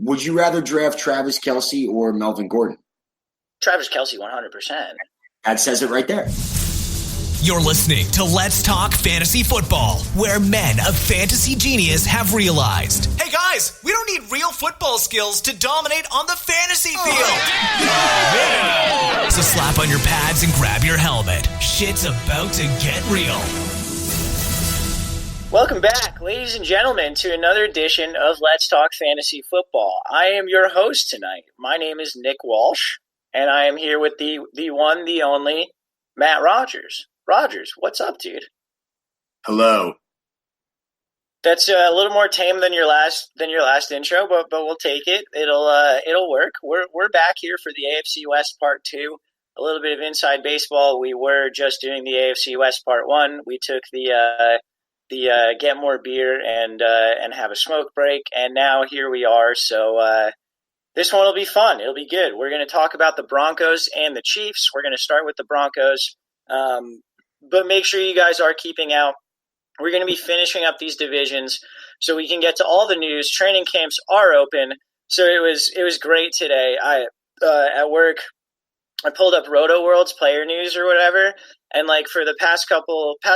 Would you rather draft Travis Kelce or Melvin Gordon? Travis Kelce, 100%. That says it right there. You're listening to Let's Talk Fantasy Football, where men of fantasy genius have realized, hey guys, we don't need real football skills to dominate on the fantasy field. Yeah. So slap on your pads and grab your helmet. Shit's about to get real. Welcome back, ladies and gentlemen, to another edition of Let's Talk Fantasy Football. I am your host tonight. My name is Nick Walsh, and I am here with the one, the only, Matt Rodgers. Rodgers, what's up, dude? Hello. That's a little more tame than your last intro, but we'll take it. It'll work. We're back here for the AFC West Part 2. A little bit of inside baseball. We were just doing the AFC West Part 1. We took the get more beer and have a smoke break, and now here we are. So this one will be fun. It'll be good. We're going to talk about the Broncos and the Chiefs. We're going to start with the Broncos. But make sure you guys are keeping out. We're going to be finishing up these divisions so we can get to all the news. Training camps are open, so it was great today. At work, I pulled up Roto World's player news or whatever, and like for the past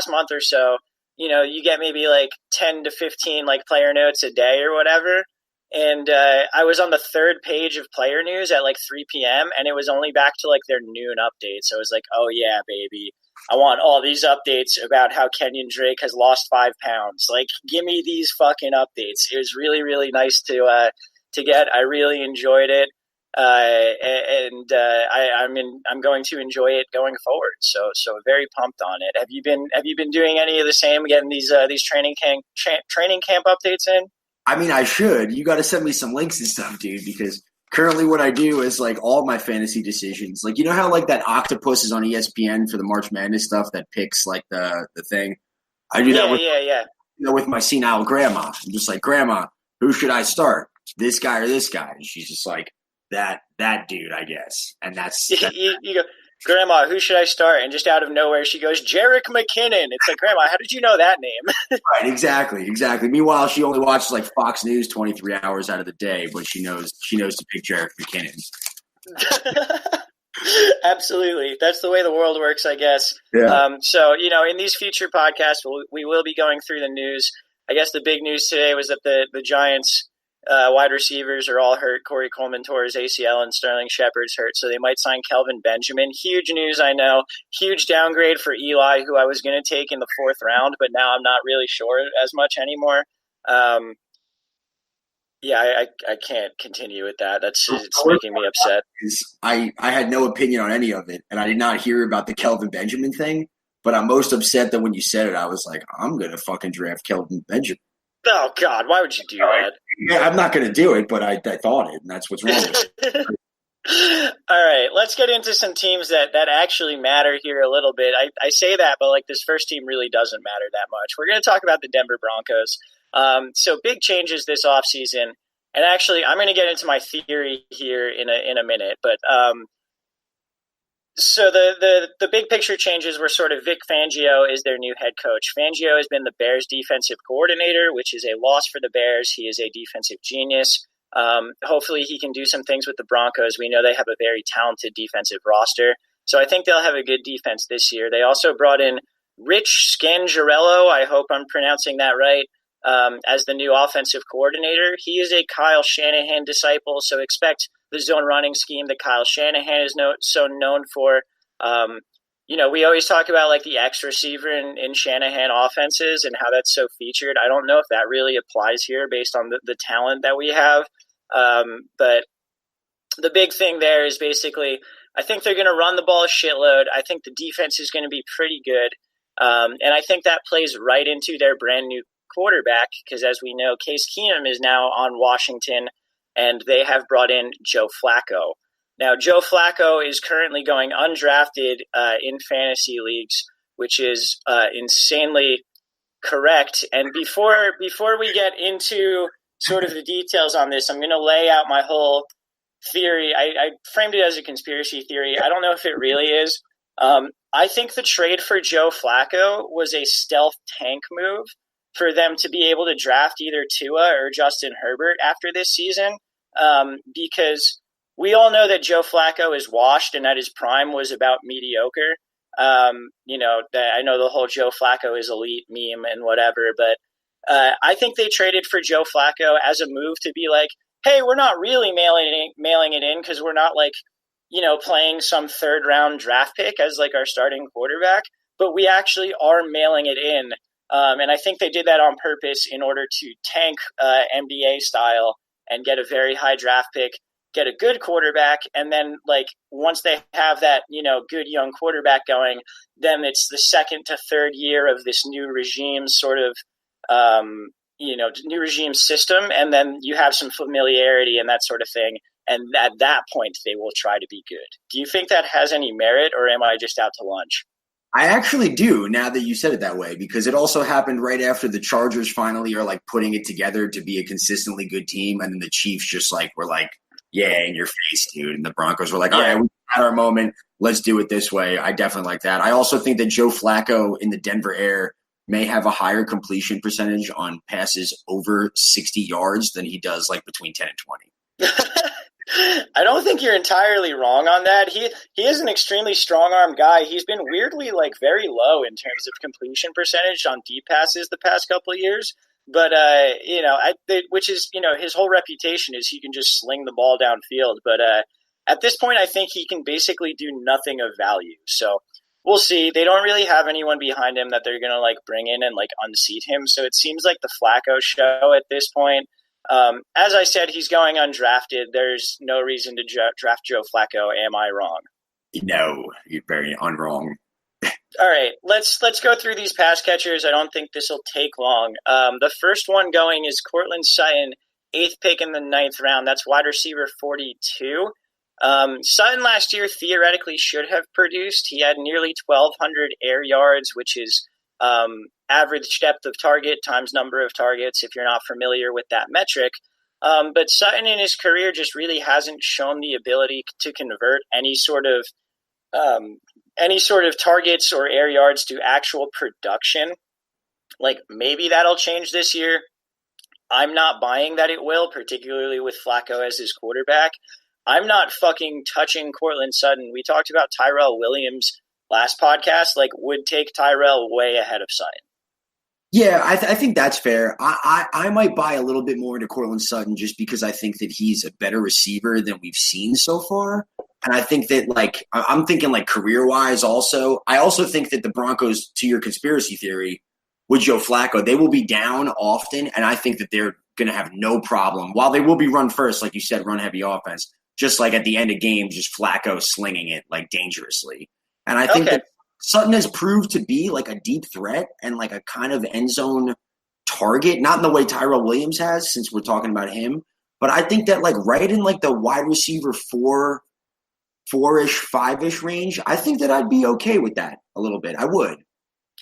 month or so, you know, you get maybe like 10 to 15 like player notes a day or whatever. And I was on the third page of player news at like 3 p.m. and it was only back to like their noon updates. So I was like, oh yeah, baby. I want all these updates about how Kenyon Drake has lost 5 pounds. Like, give me these fucking updates. It was really, really nice to get. I really enjoyed it, and I'm going to enjoy it going forward. So very pumped on it. Have you been doing any of the same? Getting these training camp updates in? I mean, I should. You got to send me some links and stuff, dude, because currently what I do is like all my fantasy decisions. Like, you know how like that octopus is on ESPN for the March Madness stuff that picks like the thing? I do that with my senile grandma. I'm just like, Grandma, who should I start? This guy or this guy? And she's just like, that dude, I guess. And that's you go, Grandma, who should I start? And just out of nowhere, she goes, Jerick McKinnon. It's like, Grandma, how did you know that name? Right, exactly. Meanwhile, she only watches like Fox News 23 hours out of the day, but she knows to pick Jerick McKinnon. Absolutely. That's the way the world works, I guess. Yeah. So, you know, in these future podcasts, we will be going through the news. I guess the big news today was that the Giants wide receivers are all hurt. Corey Coleman tore his ACL and Sterling Shepard's hurt, so they might sign Kelvin Benjamin. Huge news, I know. Huge downgrade for Eli, who I was going to take in the 4th round, but now I'm not really sure as much anymore. I can't continue with that. It's making me upset. I had no opinion on any of it, and I did not hear about the Kelvin Benjamin thing, but I'm most upset that when you said it, I was like, I'm going to fucking draft Kelvin Benjamin. Oh, God, why would you do that? Yeah, I'm not going to do it, but I thought it, and that's what's wrong with it. All right, let's get into some teams that actually matter here a little bit. I say that, but like this first team really doesn't matter that much. We're going to talk about the Denver Broncos. So big changes this offseason. And actually, I'm going to get into my theory here in a minute, but so the big picture changes were sort of Vic Fangio is their new head coach. Fangio has been the Bears defensive coordinator, which is a loss for the Bears. He is a defensive genius. Hopefully he can do some things with the Broncos. We know they have a very talented defensive roster. So I think they'll have a good defense this year. They also brought in Rich Scangarello, I hope I'm pronouncing that right, as the new offensive coordinator. He is a Kyle Shanahan disciple, so expect the zone running scheme that Kyle Shanahan is so known for. You know, we always talk about like the X receiver in Shanahan offenses and how that's so featured. I don't know if that really applies here based on the talent that we have. But the big thing there is basically, I think they're going to run the ball a shitload. I think the defense is going to be pretty good. And I think that plays right into their brand new quarterback, because as we know, Case Keenum is now on Washington, and they have brought in Joe Flacco. Now, Joe Flacco is currently going undrafted in fantasy leagues, which is insanely correct. And before we get into sort of the details on this, I'm going to lay out my whole theory. I framed it as a conspiracy theory. I don't know if it really is. I think the trade for Joe Flacco was a stealth tank move for them to be able to draft either Tua or Justin Herbert after this season. because we all know that Joe Flacco is washed and at his prime was about mediocre. I know the whole Joe Flacco is elite meme and whatever, but I think they traded for Joe Flacco as a move to be like, hey, we're not really mailing it in because we're not like, playing some third round draft pick as like our starting quarterback, but we actually are mailing it in. And I think they did that on purpose in order to tank NBA style and get a very high draft pick, get a good quarterback, and then like once they have that, good young quarterback going, then it's the second to third year of this new regime sort of, new regime system, and then you have some familiarity and that sort of thing. And at that point, they will try to be good. Do you think that has any merit, or am I just out to lunch? I actually do, now that you said it that way, because it also happened right after the Chargers finally are like putting it together to be a consistently good team, and then the Chiefs just like were like, yeah, in your face, dude. And the Broncos were like, all right, we had our moment. Let's do it this way. I definitely like that. I also think that Joe Flacco in the Denver Air may have a higher completion percentage on passes over 60 yards than he does like between 10 and 20. I don't think you're entirely wrong on that. He is an extremely strong-arm guy. He's been weirdly like very low in terms of completion percentage on deep passes the past couple of years. But which is his whole reputation is he can just sling the ball downfield. But at this point, I think he can basically do nothing of value. So we'll see. They don't really have anyone behind him that they're gonna like bring in and like unseat him. So it seems like the Flacco show at this point. As I said, he's going undrafted. There's no reason to draft Joe Flacco. Am I wrong? No, you're very unwrong. All right, let's go through these pass catchers. I don't think this will take long. The first one going is Courtland Sutton, 8th pick in the 9th round. That's wide receiver 42. Sutton last year theoretically should have produced. He had nearly 1,200 air yards, which is average depth of target times number of targets, if you're not familiar with that metric. But Sutton in his career just really hasn't shown the ability to convert any sort of targets or air yards to actual production. Like maybe that'll change this year. I'm not buying that it will, particularly with Flacco as his quarterback. I'm not fucking touching Courtland Sutton. We talked about Tyrell Williams last podcast, like would take Tyrell way ahead of Sutton. Yeah, I think that's fair. I might buy a little bit more into Courtland Sutton just because I think that he's a better receiver than we've seen so far. And I think that, like, I'm thinking, like, career-wise also. I also think that the Broncos, to your conspiracy theory, with Joe Flacco, they will be down often, and I think that they're going to have no problem. While they will be run first, like you said, run-heavy offense, just like at the end of games, just Flacco slinging it, like, dangerously. And I think that Sutton has proved to be like a deep threat and like a kind of end zone target, not in the way Tyrell Williams has, since we're talking about him, but I think that like right in like the wide receiver 4-ish, 5-ish range, I think that I'd be okay with that a little bit. I would.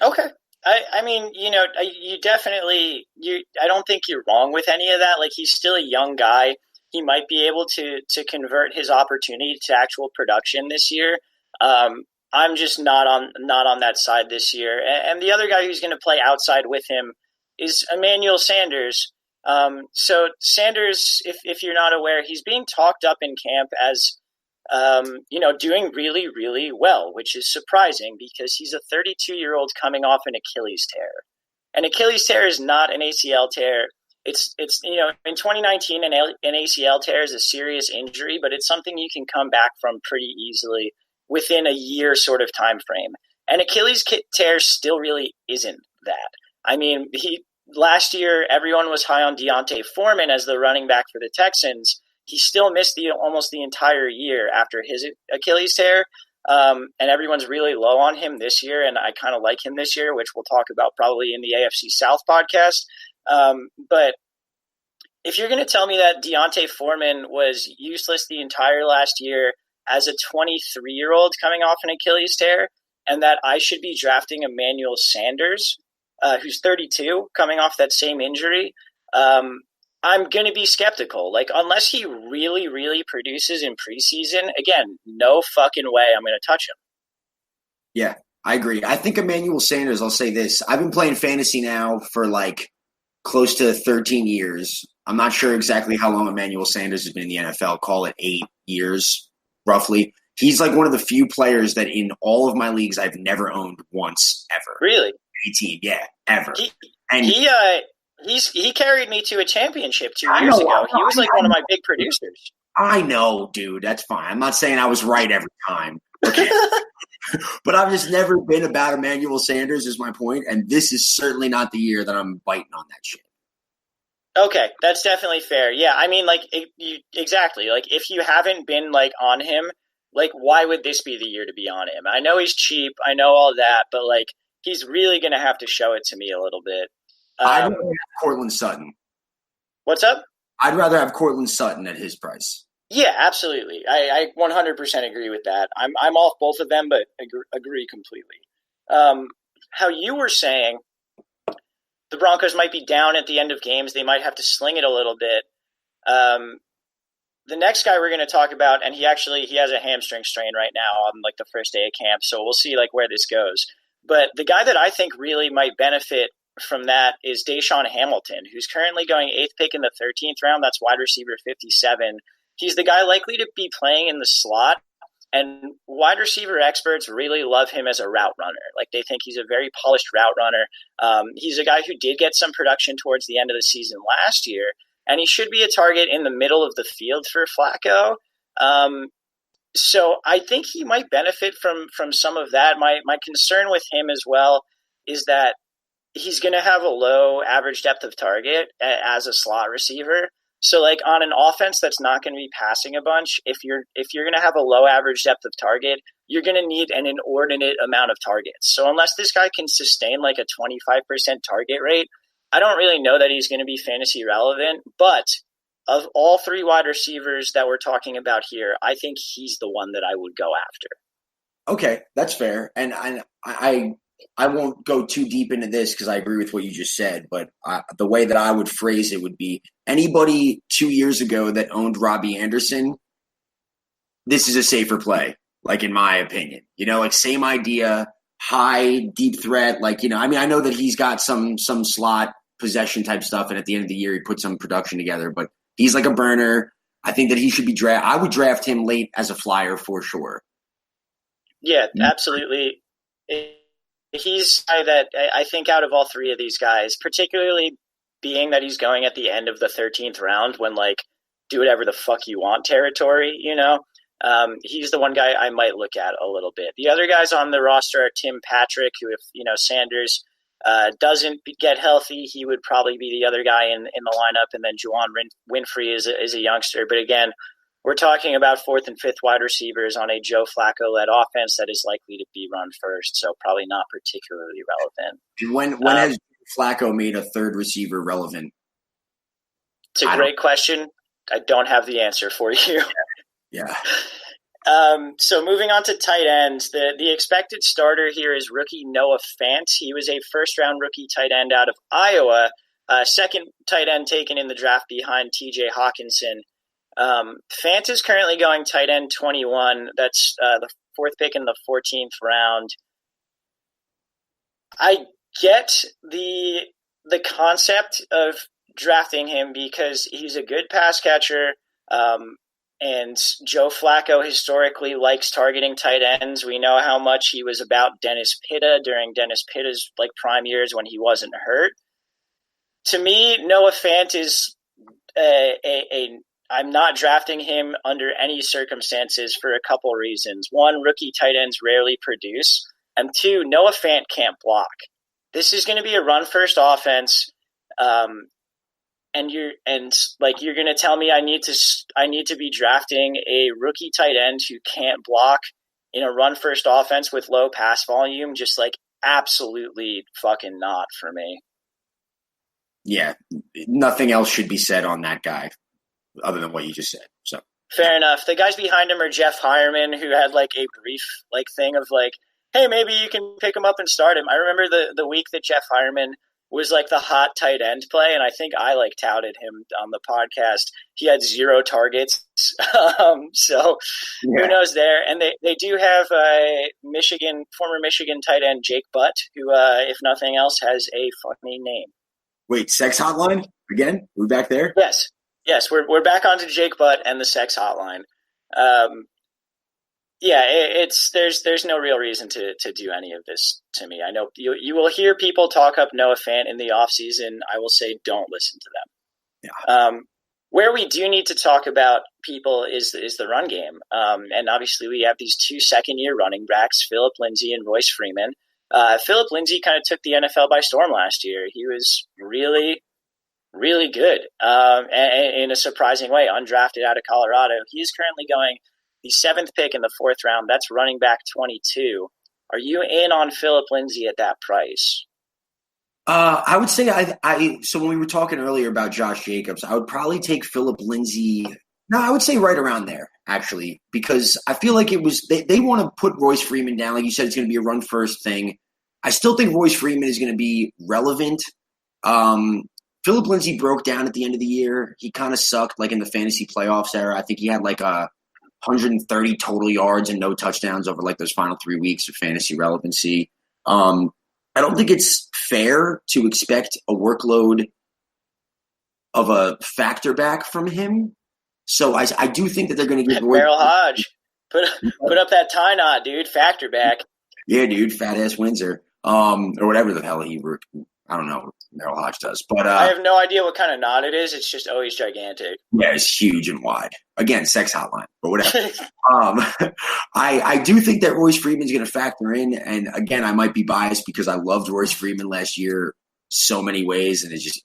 Okay. I mean, you definitely, I don't think you're wrong with any of that. Like he's still a young guy. He might be able to convert his opportunity to actual production this year. I'm just not on that side this year. And the other guy who's going to play outside with him is Emmanuel Sanders. So Sanders, if you're not aware, he's being talked up in camp as, doing really, really well, which is surprising because he's a 32-year-old coming off an Achilles tear. An Achilles tear is not an ACL tear. It's in 2019, an ACL tear is a serious injury, but it's something you can come back from pretty easily within a year sort of time frame. And Achilles tear still really isn't that. I mean, last year, everyone was high on Deontay Foreman as the running back for the Texans. He still missed almost the entire year after his Achilles tear. And everyone's really low on him this year. And I kind of like him this year, which we'll talk about probably in the AFC South podcast. But if you're going to tell me that Deontay Foreman was useless the entire last year as a 23-year-old coming off an Achilles tear, and that I should be drafting Emmanuel Sanders, who's 32, coming off that same injury, I'm going to be skeptical. Like, unless he really, really produces in preseason, again, no fucking way I'm going to touch him. Yeah, I agree. I think Emmanuel Sanders, I'll say this. I've been playing fantasy now for like close to 13 years. I'm not sure exactly how long Emmanuel Sanders has been in the NFL. Call it 8 years, roughly. He's like one of the few players that in all of my leagues I've never owned once ever. Really? 18, yeah, ever. He carried me to a championship 2 years ago. He was like one of my big producers. I know, dude. That's fine. I'm not saying I was right every time. Okay. But I've just never been about Emmanuel Sanders is my point, and this is certainly not the year that I'm biting on that shit. Okay, that's definitely fair. Yeah, I mean, like, exactly. Like, if you haven't been, like, on him, like, why would this be the year to be on him? I know he's cheap. I know all that. But, like, he's really going to have to show it to me a little bit. I'd rather have Courtland Sutton. What's up? I'd rather have Courtland Sutton at his price. Yeah, absolutely. I 100% agree with that. I'm off both of them, but agree completely. How you were saying the Broncos might be down at the end of games. They might have to sling it a little bit. The next guy we're going to talk about, and he has a hamstring strain right now on like the first day of camp, so we'll see like where this goes. But the guy that I think really might benefit from that is Deshaun Hamilton, who's currently going 8th pick in the 13th round. That's wide receiver 57. He's the guy likely to be playing in the slot, and wide receiver experts really love him as a route runner. Like, they think he's a very polished route runner. He's a guy who did get some production towards the end of the season last year, and he should be a target in the middle of the field for Flacco. So I think he might benefit from some of that. My concern with him as well is that he's going to have a low average depth of target as a slot receiver. So, like, on an offense that's not going to be passing a bunch, if you're going to have a low average depth of target, you're going to need an inordinate amount of targets. So unless this guy can sustain like a 25% target rate, I don't really know that he's going to be fantasy relevant. But of all 3 wide receivers that we're talking about here, I think he's the one that I would go after. Okay, that's fair. And I won't go too deep into this because I agree with what you just said, but the way that I would phrase it would be anybody 2 years ago that owned Robbie Anderson, this is a safer play, like in my opinion. You know, like same idea, high, deep threat. Like, you know, I mean, I know that he's got some slot possession type stuff, and at the end of the year he put some production together, but he's like a burner. I think that he should be drafted. I would draft him late as a flyer for sure. Yeah, absolutely. He's a guy that I think out of all 3 of these guys, particularly being that he's going at the end of the 13th round when, like, do whatever the fuck you want territory, you know, he's the one guy I might look at a little bit. The other guys on the roster are Tim Patrick, who, if, you know, Sanders doesn't get healthy, he would probably be the other guy in the lineup. And then Juwan Winfrey is a youngster. But again, we're talking about 4th and 5th wide receivers on a Joe Flacco-led offense that is likely to be run first, so probably not particularly relevant. And when has Flacco made a 3rd receiver relevant? It's a great question. I don't have the answer for you. Yeah. So moving on to tight ends, the expected starter here is rookie Noah Fant. He was a first-round rookie tight end out of Iowa, second tight end taken in the draft behind T.J. Hawkinson. Fant is currently going tight end 21. That's the 4th pick in the 14th round. I get the concept of drafting him because he's a good pass catcher, and Joe Flacco historically likes targeting tight ends. We know how much he was about Dennis Pitta during Dennis Pitta's like prime years when he wasn't hurt. To me, Noah Fant is I'm not drafting him under any circumstances for a couple reasons. 1, rookie tight ends rarely produce. And 2, Noah Fant can't block. This is going to be a run-first offense, and you're going to tell me I need to be drafting a rookie tight end who can't block in a run-first offense with low pass volume? Just like absolutely fucking not for me. Yeah, nothing else should be said on that guy other than what you just said. So fair enough. The guys behind him are Jeff Hireman, who had like a brief like thing of like, hey, maybe you can pick him up and start him. I remember the week that Jeff Hireman was like the hot tight end play, and I think I like touted him on the podcast. He had 0 targets. So who knows there? And they do have former Michigan tight end Jake Butt, who, if nothing else, has a funny name. Wait, sex hotline again? We're back there. Yes, we're back onto Jake Butt and the sex hotline. There's no real reason to do any of this to me. I know you will hear people talk up Noah Fant in the offseason. I will say don't listen to them. Yeah. Where we do need to talk about people is the run game. And obviously we have these 2 second-year running backs, Phillip Lindsay and Royce Freeman. Phillip Lindsay kind of took the NFL by storm last year. He was really, really good in a surprising way, undrafted out of Colorado. He is currently going the 7th pick in the 4th round. That's running back 22. Are you in on Phillip Lindsay at that price? I would say so when we were talking earlier about Josh Jacobs, I would probably take Phillip Lindsay. No, I would say right around there, actually, because I feel like it was they want to put Royce Freeman down. Like you said, it's going to be a run first thing. I still think Royce Freeman is going to be relevant. Phillip Lindsay broke down at the end of the year. He kind of sucked like in the fantasy playoffs era. I think he had like 130 total yards and no touchdowns over like those final 3 weeks of fantasy relevancy. I don't think it's fair to expect a workload of a factor back from him. So I do think that they're going to give Merrill Hodge. Put up that tie knot, dude. Factor back. Yeah, dude. Fat ass Windsor. Or whatever the hell I don't know what Merrill Hodge does. But I have no idea what kind of knot it is. It's just always gigantic. Yeah, it's huge and wide. Again, sex hotline, but whatever. I do think that Royce Freeman's going to factor in. And again, I might be biased because I loved Royce Freeman last year so many ways, and it just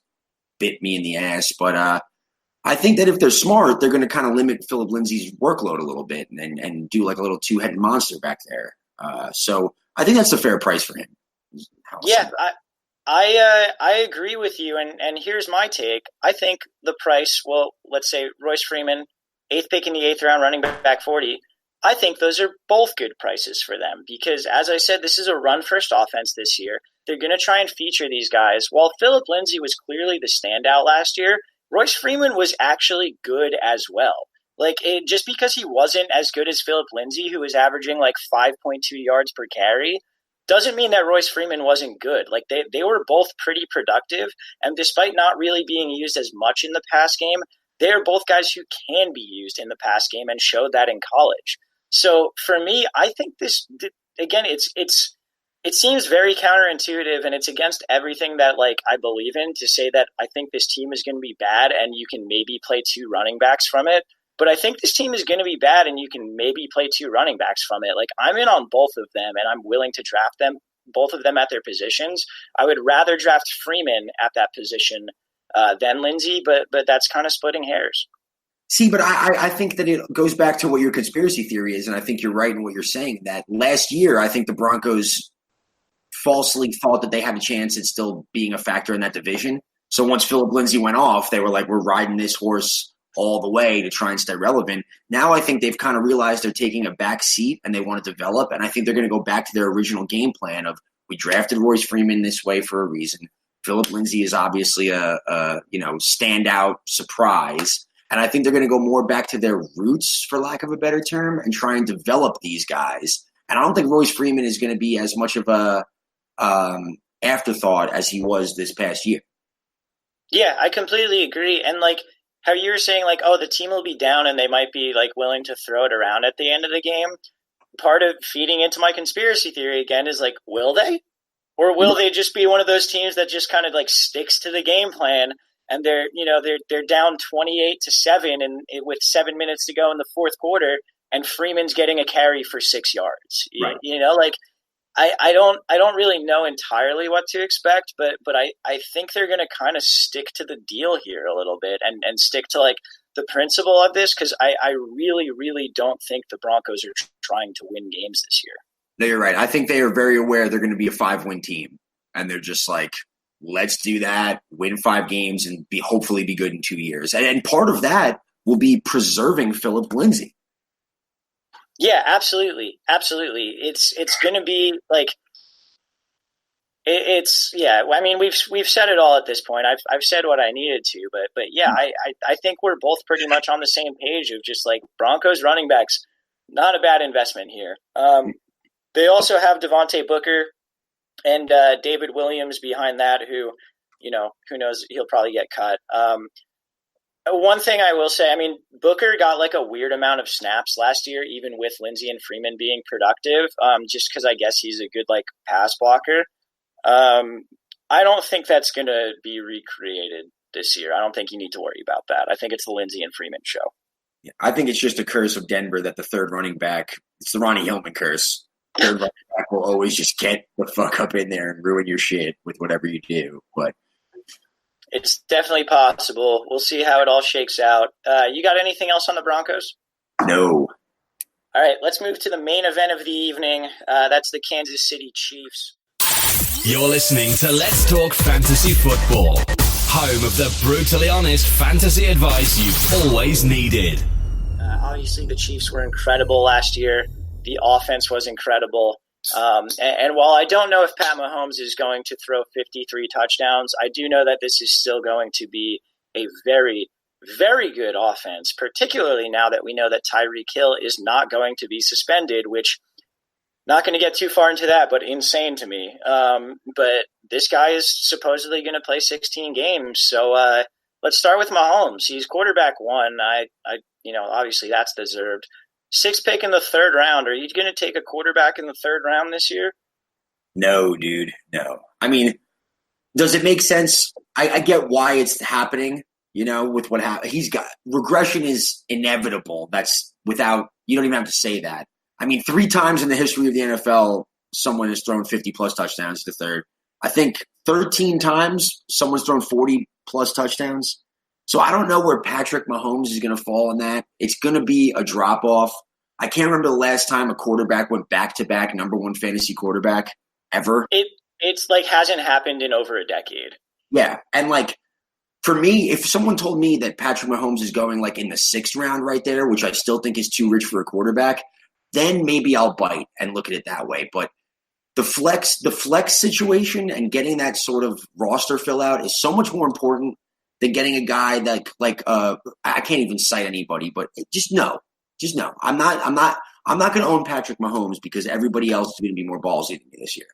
bit me in the ass. But I think that if they're smart, they're going to kind of limit Phillip Lindsay's workload a little bit and do like a little 2-headed monster back there. So I think that's a fair price for him. Yeah, I agree with you, and here's my take. I think the price, well, let's say Royce Freeman, 8th pick in the 8th round, running back 40, I think those are both good prices for them because, as I said, this is a run-first offense this year. They're going to try and feature these guys. While Phillip Lindsay was clearly the standout last year, Royce Freeman was actually good as well. Just because he wasn't as good as Phillip Lindsay, who was averaging like 5.2 yards per carry, doesn't mean that Royce Freeman wasn't good. They were both pretty productive, and despite not really being used as much in the pass game, they're both guys who can be used in the pass game and showed that in college. So for me, I think this again, it seems very counterintuitive, and it's against everything that I believe in to say that I think this team is going to be bad and you can maybe play 2 running backs from it. But I think this team is going to be bad and you can maybe play 2 running backs from it. I'm in on both of them and I'm willing to draft them, both of them at their positions. I would rather draft Freeman at that position than Lindsay, but that's kind of splitting hairs. See, but I think that it goes back to what your conspiracy theory is, and I think you're right in what you're saying, that last year I think the Broncos falsely thought that they had a chance at still being a factor in that division. So once Phillip Lindsay went off, they were like, we're riding this horse all the way to try and stay relevant. Now I think they've kind of realized they're taking a back seat and they want to develop. And I think they're going to go back to their original game plan of we drafted Royce Freeman this way for a reason. Phillip Lindsay is obviously a standout surprise. And I think they're going to go more back to their roots, for lack of a better term, and try and develop these guys. And I don't think Royce Freeman is going to be as much of a afterthought as he was this past year. Yeah, I completely agree. And how you were saying, the team will be down and they might be willing to throw it around at the end of the game. Part of feeding into my conspiracy theory again is will they? Or will they just be one of those teams that just kind of sticks to the game plan and they're down 28-7 and with 7 minutes to go in the 4th quarter and Freeman's getting a carry for 6 yards. Right. I don't really know entirely what to expect, but I think they're going to kind of stick to the deal here a little bit and stick to the principle of this because I really, really don't think the Broncos are trying to win games this year. No, you're right. I think they are very aware they're going to be a 5-win team, and they're just let's do that, win 5 games, and hopefully be good in 2 years. And part of that will be preserving Phillip Lindsay. Yeah, absolutely. Absolutely. It's going to be I mean, we've said it all at this point. I've said what I needed to, but yeah, I think we're both pretty much on the same page of just Broncos running backs, not a bad investment here. They also have Devontae Booker and David Williams behind that, who who knows? He'll probably get cut. One thing I will say, I mean, Booker got like a weird amount of snaps last year, even with Lindsey and Freeman being productive, just because I guess he's a good like pass blocker. I don't think that's going to be recreated this year. I don't think you need to worry about that. I think it's the Lindsey and Freeman show. Yeah, I think it's just a curse of Denver that the third running back, it's the Ronnie Hillman curse. Third running back will always just get the fuck up in there and ruin your shit with whatever you do. But it's definitely possible. We'll see how it all shakes out. You got anything else on the Broncos? No. All right, let's move to the main event of the evening. That's the Kansas City Chiefs. You're listening to Let's Talk Fantasy Football, home of the brutally honest fantasy advice you've always needed. Obviously, the Chiefs were incredible last year. The offense was incredible. And while I don't know if Pat Mahomes is going to throw 53 touchdowns, I do know that this is still going to be a very, very good offense, particularly now that we know that Tyreek Hill is not going to be suspended, which not going to get too far into that, but insane to me. But this guy is supposedly going to play 16 games. So let's start with Mahomes. He's quarterback one. Obviously that's deserved. 6th pick in the 3rd round. Are you going to take a quarterback in the 3rd round this year? No, dude. No. I mean, does it make sense? I get why it's happening, with what happened. Regression is inevitable. That's without, you don't even have to say that. I mean, 3 times in the history of the NFL, someone has thrown 50-plus touchdowns to third. I think 13 times someone's thrown 40-plus touchdowns. So I don't know where Patrick Mahomes is going to fall in that. It's going to be a drop-off. I can't remember the last time a quarterback went back-to-back number 1 fantasy quarterback ever. It's like hasn't happened in over a decade. Yeah, and like for me, if someone told me that Patrick Mahomes is going like in the 6th round right there, which I still think is too rich for a quarterback, then maybe I'll bite and look at it that way. But the flex situation and getting that sort of roster fill out is so much more important than getting a guy that I can't even cite anybody, but just no. I'm not going to own Patrick Mahomes because everybody else is going to be more ballsy than me this year.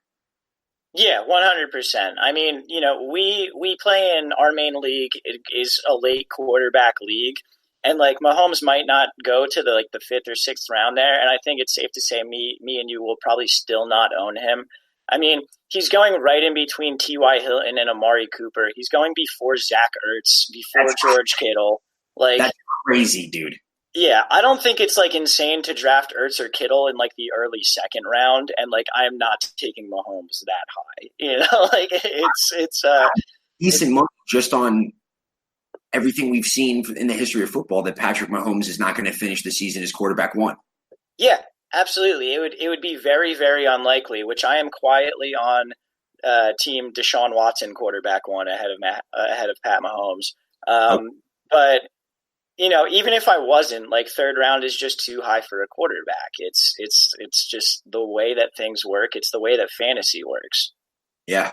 Yeah, 100%. I mean, we play in our main league. It is a late quarterback league. And like Mahomes might not go to the 5th or 6th round there, and I think it's safe to say me and you will probably still not own him. I mean, he's going right in between T.Y. Hilton and Amari Cooper. He's going before Zach Ertz, before George Kittle. That's crazy, dude. Yeah, I don't think it's insane to draft Ertz or Kittle in the early 2nd round, and I'm not taking Mahomes that high. It's decent money just on everything we've seen in the history of football that Patrick Mahomes is not going to finish the season as quarterback 1. Yeah, absolutely. It would be very, very unlikely, which I am quietly on team Deshaun Watson quarterback 1 ahead of Pat Mahomes. But even if I wasn't, 3rd round is just too high for a quarterback. It's just the way that things work. It's the way that fantasy works. Yeah.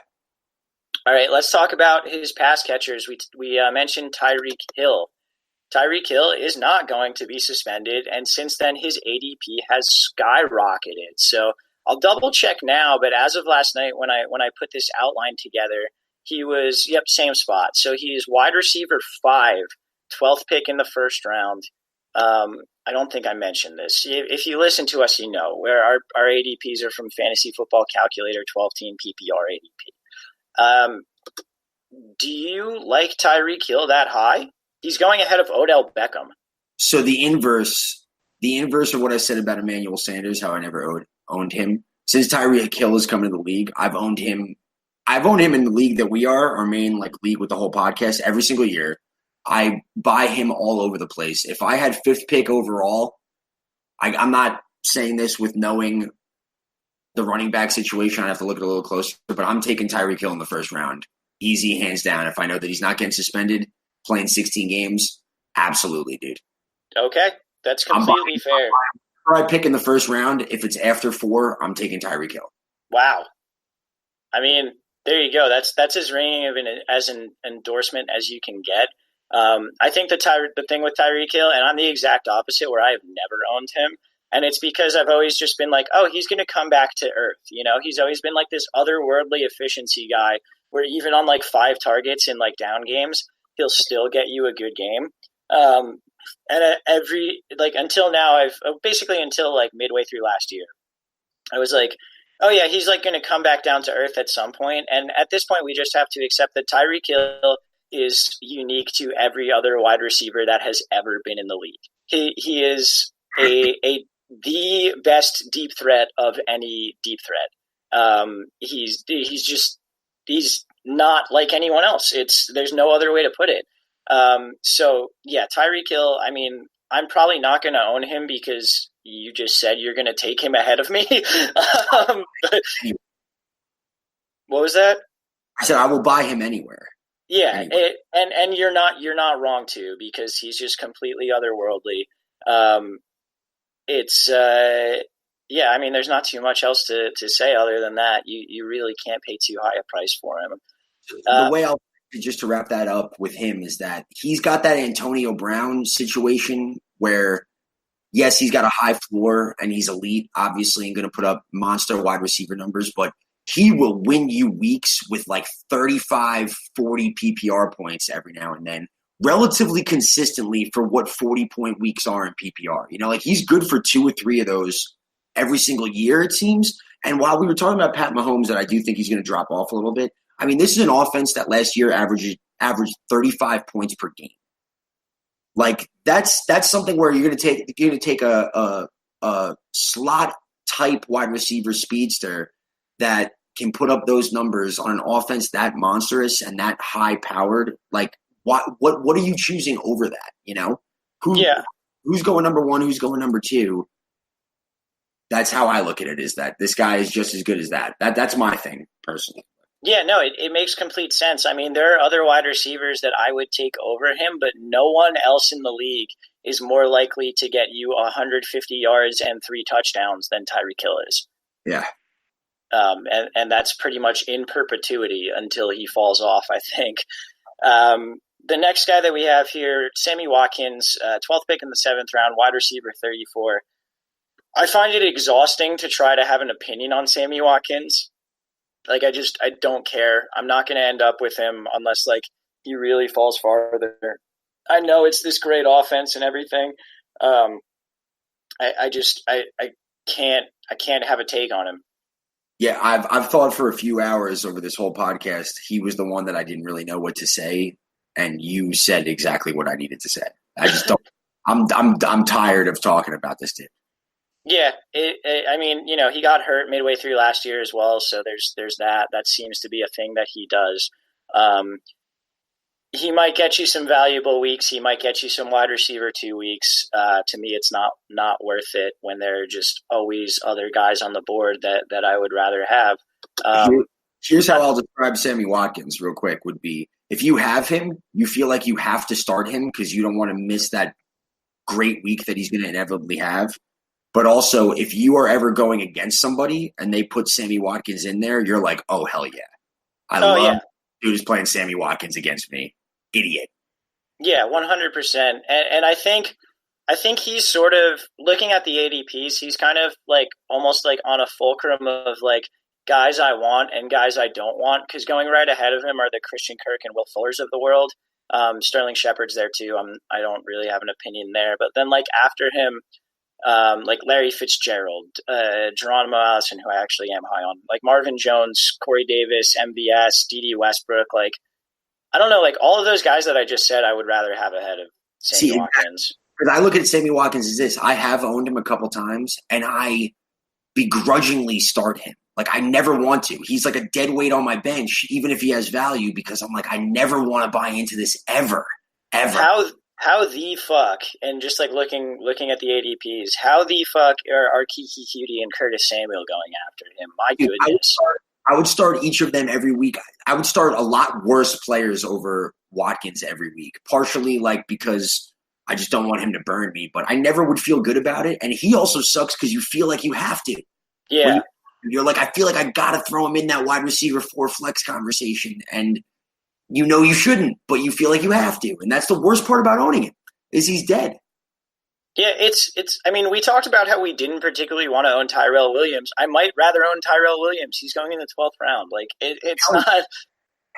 All right, let's talk about his pass catchers. We mentioned Tyreek Hill. Tyreek Hill is not going to be suspended, and since then his ADP has skyrocketed. So I'll double check now, but as of last night when I put this outline together, he was same spot. So he is wide receiver 5, 12th pick in the 1st round. I don't think I mentioned this. If you listen to us, where our ADPs are from Fantasy Football Calculator 12-team PPR ADP. Do you like Tyreek Hill that high? He's going ahead of Odell Beckham. So the inverse of what I said about Emmanuel Sanders, how I never owned him. Since Tyreek Hill has come into the league, I've owned him in the league that we are, our main league with the whole podcast, every single year. I buy him all over the place. If I had 5th pick overall, I'm not saying this with knowing the running back situation. I have to look at it a little closer, but I'm taking Tyreek Hill in the 1st round. Easy, hands down. If I know that he's not getting suspended, playing 16 games, absolutely, dude. Okay, that's completely fair. I pick in the 1st round. If it's after 4, I'm taking Tyreek Hill. Wow. I mean, there you go. That's as ringing of an endorsement as you can get. I think the thing with Tyreek Hill, and I'm the exact opposite, where I have never owned him. And it's because I've always just been he's going to come back to earth. He's always been this otherworldly efficiency guy where even on like 5 targets in like down games, he'll still get you a good game. And until now, until like midway through last year, I was like, oh yeah, he's like going to come back down to earth at some point. And at this point, we just have to accept that Tyreek Hill is unique to every other wide receiver that has ever been in the league. He is the best deep threat of any deep threat. He's not like anyone else. There's no other way to put it. So yeah, Tyreek Hill, I mean, I'm probably not going to own him because you just said you're going to take him ahead of me. But, what was that? I said I will buy him anywhere. Yeah, anyway. And you're not wrong too, because he's just completely otherworldly. I mean, there's not too much else to say other than that. You really can't pay too high a price for him. The way I'll just to wrap that up with him is that he's got that Antonio Brown situation where, yes, he's got a high floor and he's elite, obviously, and going to put up monster wide receiver numbers, but he will win you weeks with like 35, 40 PPR points every now and then, relatively consistently for what 40-point weeks are in PPR. You know, like he's good for 2 or 3 of those every single year, it seems. And while we were talking about Pat Mahomes, that I do think he's going to drop off a little bit, I mean, this is an offense that last year averaged 35 points per game. Like that's something where you're going to take a slot type wide receiver speedster that can put up those numbers on an offense that monstrous and that high powered. Like what are you choosing over that? You know, who's going number 1? Who's going number 2? That's how I look at it. Is that this guy is just as good as that? That's my thing personally. Yeah, no, it makes complete sense. I mean, there are other wide receivers that I would take over him, but no one else in the league is more likely to get you 150 yards and 3 touchdowns than Tyreek Hill is. Yeah. And that's pretty much in perpetuity until he falls off, I think. The next guy that we have here, Sammy Watkins, 12th pick in the 7th round, wide receiver 34. I find it exhausting to try to have an opinion on Sammy Watkins. Like, I don't care. I'm not going to end up with him unless, like, he really falls farther. I know it's this great offense and everything. I can't have a take on him. Yeah, I've thought for a few hours over this whole podcast. He was the one that I didn't really know what to say, and you said exactly what I needed to say. I just don't. I'm tired of talking about this dude. Yeah, I mean, you know, he got hurt midway through last year as well, so there's that. That seems to be a thing that he does. He might get you some valuable weeks. He might get you some wide receiver 2 weeks. To me, it's not worth it when there are just always other guys on the board that I would rather have. Here's how I'll describe Sammy Watkins real quick would be, if you have him, you feel like you have to start him because you don't want to miss that great week that he's going to inevitably have. But also, if you are ever going against somebody and they put Sammy Watkins in there, you're like, oh, hell yeah. I love dude who's playing Sammy Watkins against me. Idiot. Yeah, 100%. And I think he's sort of looking at the ADPs. He's kind of like almost like on a fulcrum of like guys I want and guys I don't want, because going right ahead of him are the Christian Kirk and Will Fullers of the world. Sterling Shepard's there too. I don't really have an opinion there. But then like after him, like Larry Fitzgerald, Geronimo Allison, who I actually am high on, like Marvin Jones, Corey Davis, MVS, D.D. Westbrook, like, I don't know, like all of those guys that I just said, I would rather have ahead of Sammy Watkins. Because I look at Sammy Watkins as this. I have owned him a couple times, and I begrudgingly start him. Like, I never want to. He's like a dead weight on my bench, even if he has value, because I'm like, I never want to buy into this ever. How the fuck, and just like looking at the ADPs, how the fuck are Kiki Cutie and Curtis Samuel going after him? My goodness. I would start each of them every week. I would start a lot worse players over Watkins every week, partially like because I just don't want him to burn me, but I never would feel good about it. And he also sucks because you feel like you have to. Yeah. You're like, I feel like I got to throw him in that wide receiver 4 flex conversation. And you know you shouldn't, but you feel like you have to. And that's the worst part about owning him, is he's dead. Yeah, it's. I mean, we talked about how we didn't particularly want to own Tyrell Williams. I might rather own Tyrell Williams. He's going in the 12th round. Like, it's not.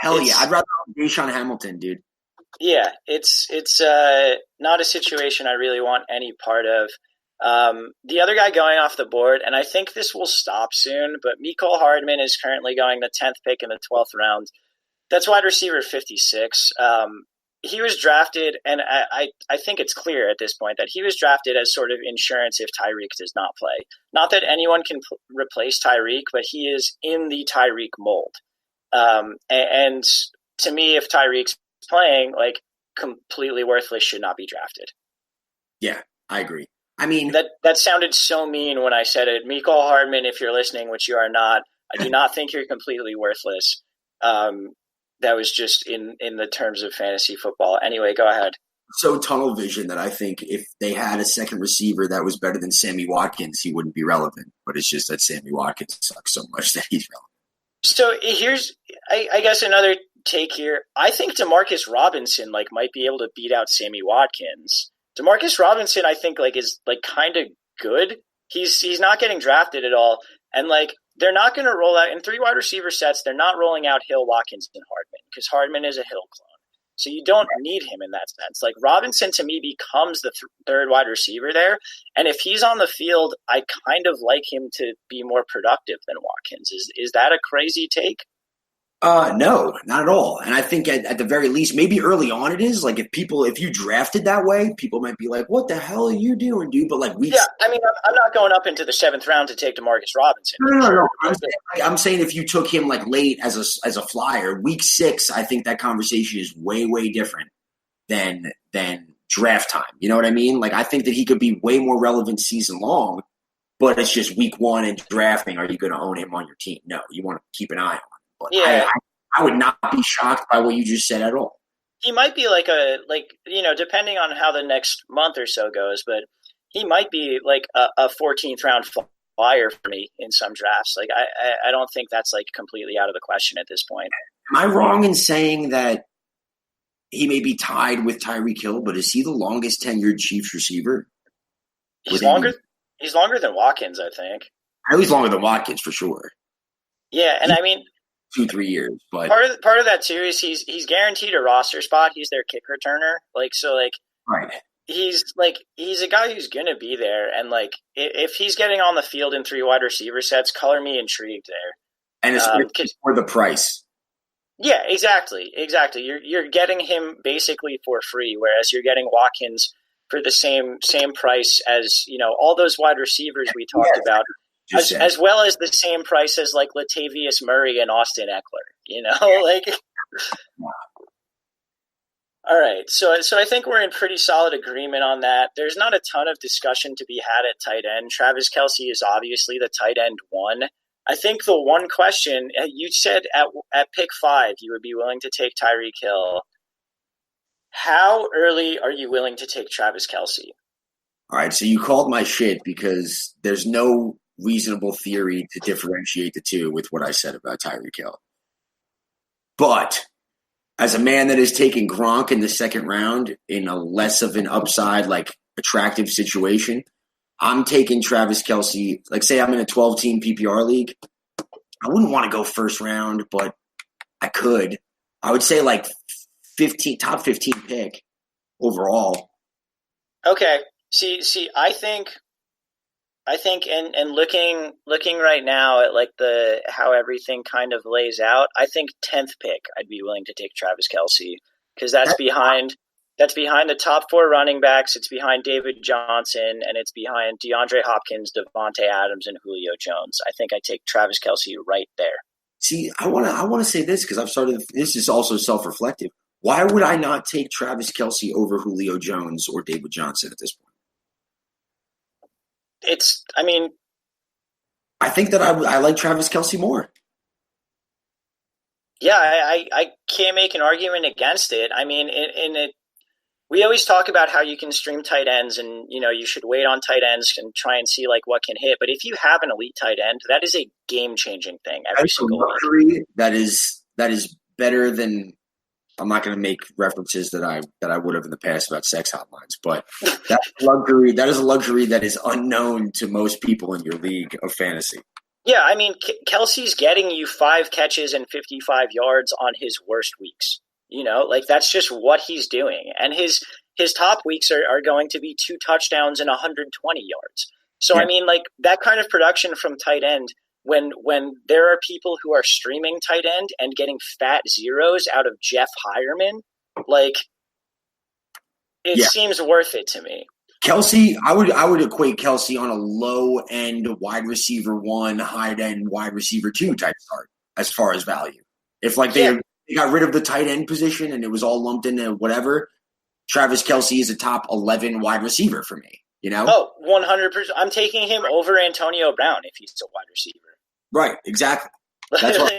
Hell yeah. I'd rather have Deshaun Hamilton, dude. Yeah, it's not a situation I really want any part of. The other guy going off the board, and I think this will stop soon, but Mecole Hardman is currently going the 10th pick in the 12th round. That's wide receiver 56. He was drafted, and I think it's clear at this point that he was drafted as sort of insurance if Tyreek does not play. Not that anyone can replace Tyreek, but he is in the Tyreek mold. And to me, if Tyreek's playing, like, completely worthless, should not be drafted. Yeah, I agree. I mean, that sounded so mean when I said it. Mecole Hardman, if you're listening, which you are not, I do not think you're completely worthless. That was just in the terms of fantasy football. Anyway, go ahead. So tunnel vision that I think if they had a second receiver that was better than Sammy Watkins, he wouldn't be relevant. But it's just that Sammy Watkins sucks so much that he's relevant. So here's, I guess, another take here. I think Demarcus Robinson might be able to beat out Sammy Watkins. Demarcus Robinson, I think, is kind of good. He's not getting drafted at all, and they're not going to roll out in 3 wide receiver sets. They're not rolling out Hill, Watkins, and Hardman because Hardman is a Hill clone. So you don't need him in that sense. Robinson to me becomes the third wide receiver there, and if he's on the field, I kind of like him to be more productive than Watkins. Is that a crazy take? No, not at all. And I think at the very least, maybe early on it is. If you drafted that way, people might be like, what the hell are you doing, dude? But yeah, I mean, I'm not going up into the 7th round to take DeMarcus Robinson. No. I'm saying if you took him late as a flyer, week 6, I think that conversation is way, way different than draft time. You know what I mean? I think that he could be way more relevant season long, but it's just week 1 and drafting. Are you going to own him on your team? No, you want to keep an eye on him. But yeah, I would not be shocked by what you just said at all. He might be depending on how the next month or so goes, but he might be a 14th round flyer for me in some drafts. I don't think that's completely out of the question at this point. Am I wrong in saying that he may be tied with Tyreek Hill, but is he the longest tenured Chiefs receiver? He's longer than Watkins, I think. At least longer than Watkins for sure. Yeah, and I mean 2-3 years, but part of that too is he's guaranteed a roster spot. He's their kick returner, right. He's a guy who's gonna be there, and if he's getting on the field in 3 wide receiver sets, color me intrigued there. And it's for the price. Yeah, exactly. You're getting him basically for free, whereas you're getting Watkins for the same price as all those wide receivers we talked about. As well as the same price as Latavius Murray and Austin Eckler, All right, so I think we're in pretty solid agreement on that. There's not a ton of discussion to be had at tight end. Travis Kelce is obviously the tight end 1. I think the one question you said at pick 5, you would be willing to take Tyreek Hill. How early are you willing to take Travis Kelce? All right, so you called my shit because there's no reasonable theory to differentiate the two with what I said about Tyreek Hill. But as a man that is taking Gronk in the 2nd round in a less of an upside, attractive situation, I'm taking Travis Kelce. Say I'm in a 12-team PPR league. I wouldn't want to go 1st round, but I could. I would say 15, top 15 pick overall. Okay. See, I think and looking right now at how everything kind of lays out, I think 10th pick I'd be willing to take Travis Kelce because that's behind the top 4 running backs. It's behind David Johnson and it's behind DeAndre Hopkins, Devontae Adams, and Julio Jones. I think I take Travis Kelce right there. See, I want to say this because I've started. This is also self-reflective. Why would I not take Travis Kelce over Julio Jones or David Johnson at this point? I think that I like Travis Kelce more. Yeah, I can't make an argument against it. I mean, we always talk about how you can stream tight ends and, you should wait on tight ends and try and see what can hit. But if you have an elite tight end, that is a game-changing thing every single week. That is better than – I'm not going to make references that I would have in the past about sex hotlines, but that is a luxury that is unknown to most people in your league of fantasy. Yeah, I mean, Kelce's getting you 5 catches and 55 yards on his worst weeks. Like that's just what he's doing. And his top weeks are going to be 2 touchdowns and 120 yards. So, yeah. I mean, like that kind of production from tight end, when there are people who are streaming tight end and getting fat zeros out of Jeff Hireman, like it seems worth it to me. Kelce, I would equate Kelce on a low end wide receiver 1, high end wide receiver 2 type start as far as value. If like they got rid of the tight end position and it was all lumped into whatever, Travis Kelce is a top 11 wide receiver for me. Oh, 100%. I'm taking him over Antonio Brown if he's a wide receiver. Right, exactly. That's what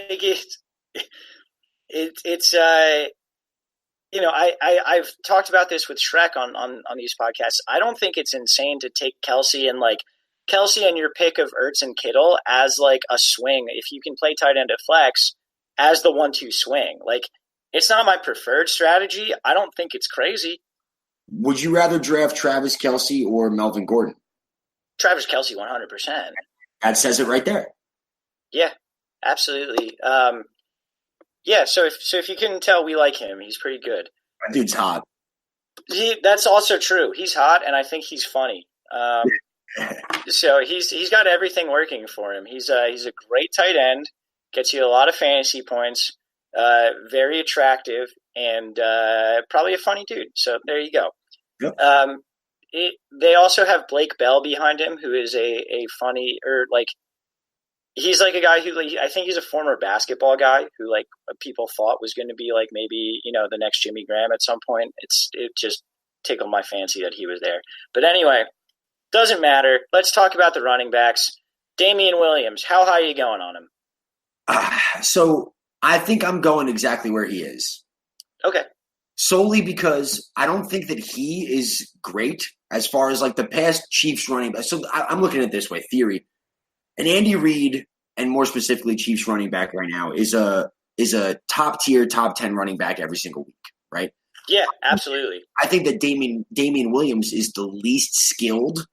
I've talked about this with Shrek on these podcasts. I don't think it's insane to take Kelce and your pick of Ertz and Kittle as like a swing. If you can play tight end at flex as the 1-2 swing, like it's not my preferred strategy. I don't think it's crazy. Would you rather draft Travis Kelce or Melvin Gordon? Travis Kelce, 100%. That says it right there. Yeah, absolutely. Yeah, so if you couldn't tell, we like him. He's pretty good. That dude's hot. That's also true. He's hot, and I think he's funny. So he's got everything working for him. He's a great tight end, gets you a lot of fantasy points, very attractive, and probably a funny dude. So there you go. Yep. They also have Blake Bell behind him, who is a funny he's like a guy who I think he's a former basketball guy who like people thought was going to be like maybe the next Jimmy Graham at some point. It just tickled my fancy that he was there. But anyway, doesn't matter. Let's talk about the running backs. Damian Williams, how high are you going on him? So I think I'm going exactly where he is. Okay. Solely because I don't think that he is great as far as like the past Chiefs running back. So I'm looking at it this way, theory. And Andy Reid, and more specifically Chiefs running back right now, is a top tier, top 10 running back every single week, right? Yeah, absolutely. I think that Damian Williams is the least skilled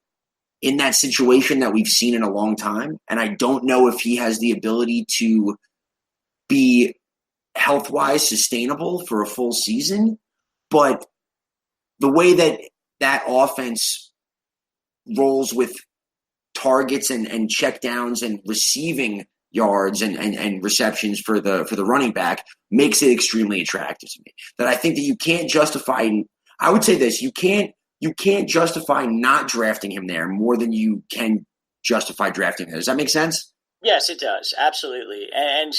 in that situation that we've seen in a long time. And I don't know if he has the ability to be health-wise sustainable for a full season. But the way that offense rolls with targets and checkdowns and receiving yards and receptions for the running back makes it extremely attractive to me. That I think that you can't justify. I would say this: you can't justify not drafting him there more than you can justify drafting him. Does that make sense? Yes, it does. Absolutely. And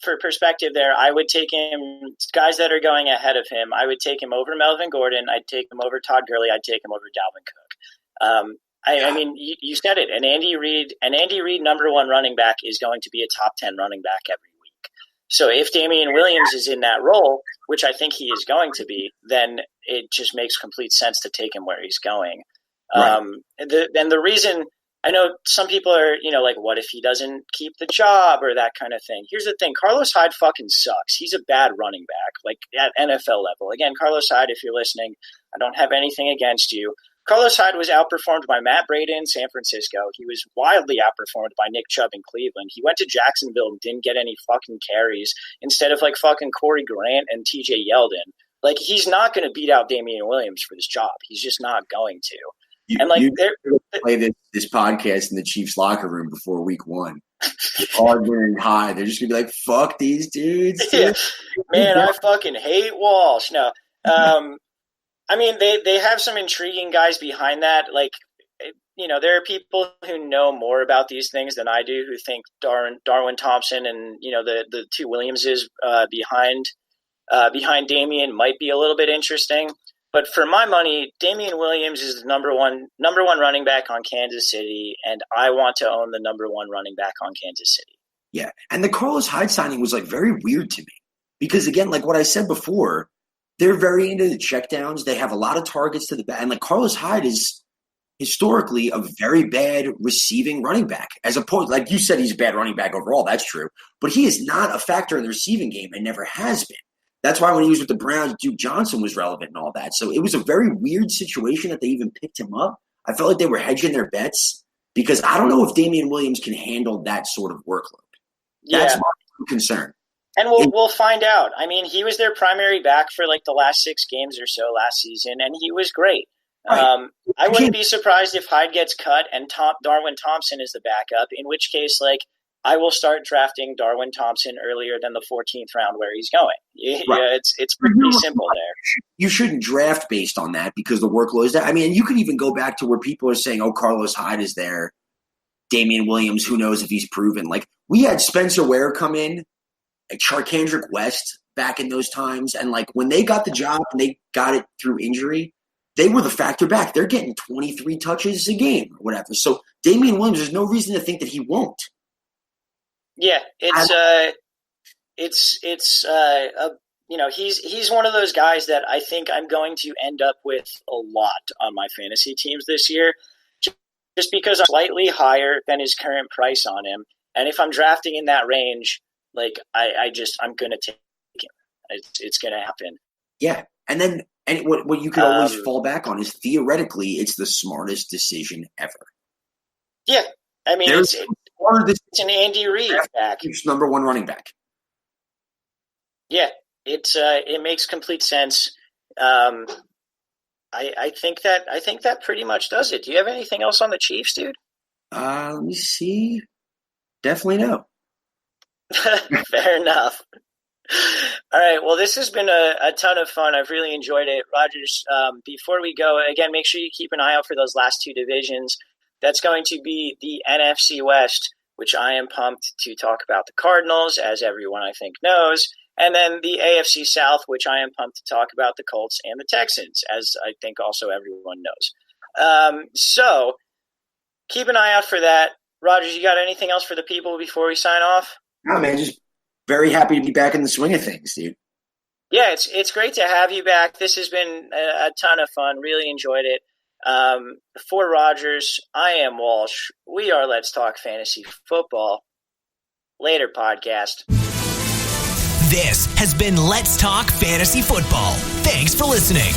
for perspective there, I would take him, guys that are going ahead of him, I would take him over Melvin Gordon. I'd take him over Todd Gurley. I'd take him over Dalvin Cook. I mean, you said it. An Andy Reid number 1 running back is going to be a top 10 running back every week. So if Damian Williams is in that role, which I think he is going to be, then it just makes complete sense to take him where he's going. Right. And the reason I know some people are, like, what if he doesn't keep the job or that kind of thing? Here's the thing. Carlos Hyde fucking sucks. He's a bad running back, like at NFL level. Again, Carlos Hyde, if you're listening, I don't have anything against you. Carlos Hyde was outperformed by Matt Breida in San Francisco. He was wildly outperformed by Nick Chubb in Cleveland. He went to Jacksonville and didn't get any fucking carries instead of like fucking Corey Grant and TJ Yeldon. Like, he's not going to beat out Damian Williams for this job. He's just not going to. You play this podcast in the Chiefs locker room before week 1. Hardman and Hyde, they're just gonna be like, "Fuck these dudes." Yeah. Man, I fucking hate Walsh. No, I mean they have some intriguing guys behind that. Like, there are people who know more about these things than I do, who think Darwin Thompson and the 2 Williamses behind Damian might be a little bit interesting. But for my money, Damian Williams is the number one running back on Kansas City, and I want to own the number 1 running back on Kansas City. Yeah, and the Carlos Hyde signing was like very weird to me because, again, like what I said before, they're very into the checkdowns. They have a lot of targets to the back, and like Carlos Hyde is historically a very bad receiving running back. As opposed, like you said, he's a bad running back overall. That's true, but he is not a factor in the receiving game and never has been. That's why when he was with the Browns, Duke Johnson was relevant and all that. So it was a very weird situation that they even picked him up. I felt like they were hedging their bets because I don't know if Damian Williams can handle that sort of workload. That's my concern. And we'll find out. I mean, he was their primary back for like the last 6 games or so last season, and he was great. Right. I wouldn't be surprised if Hyde gets cut and Darwin Thompson is the backup, in which case, like, I will start drafting Darwin Thompson earlier than the 14th round where he's going. Yeah, it's pretty simple there. You shouldn't draft based on that because the workload is there. I mean, you could even go back to where people are saying, oh, Carlos Hyde is there. Damian Williams, who knows if he's proven. Like, we had Spencer Ware come in, like Charkandrick West back in those times. And, like, when they got the job and they got it through injury, they were the factor back. They're getting 23 touches a game or whatever. So Damian Williams, there's no reason to think that he won't. Yeah, he's one of those guys that I think I'm going to end up with a lot on my fantasy teams this year, just because I'm slightly higher than his current price on him. And if I'm drafting in that range, like I'm going to take him. It's going to happen. Yeah, and what you can always fall back on is theoretically it's the smartest decision ever. Yeah, I mean it's an Andy Reid back. He's number 1 running back. Yeah, it makes complete sense. I think that pretty much does it. Do you have anything else on the Chiefs, dude? Let me see. Definitely no. Fair enough. All right. Well, this has been a ton of fun. I've really enjoyed it. Rodgers, before we go, again, make sure you keep an eye out for those last 2 divisions. That's going to be the NFC West, which I am pumped to talk about the Cardinals, as everyone I think knows, and then the AFC South, which I am pumped to talk about the Colts and the Texans, as I think also everyone knows. So keep an eye out for that. Rodgers, you got anything else for the people before we sign off? No, man, just very happy to be back in the swing of things, dude. Yeah, it's great to have you back. This has been a ton of fun. Really enjoyed it. For Rodgers, I am Walsh. We are Let's Talk Fantasy Football. Later, podcast. This has been Let's Talk Fantasy Football. Thanks for listening.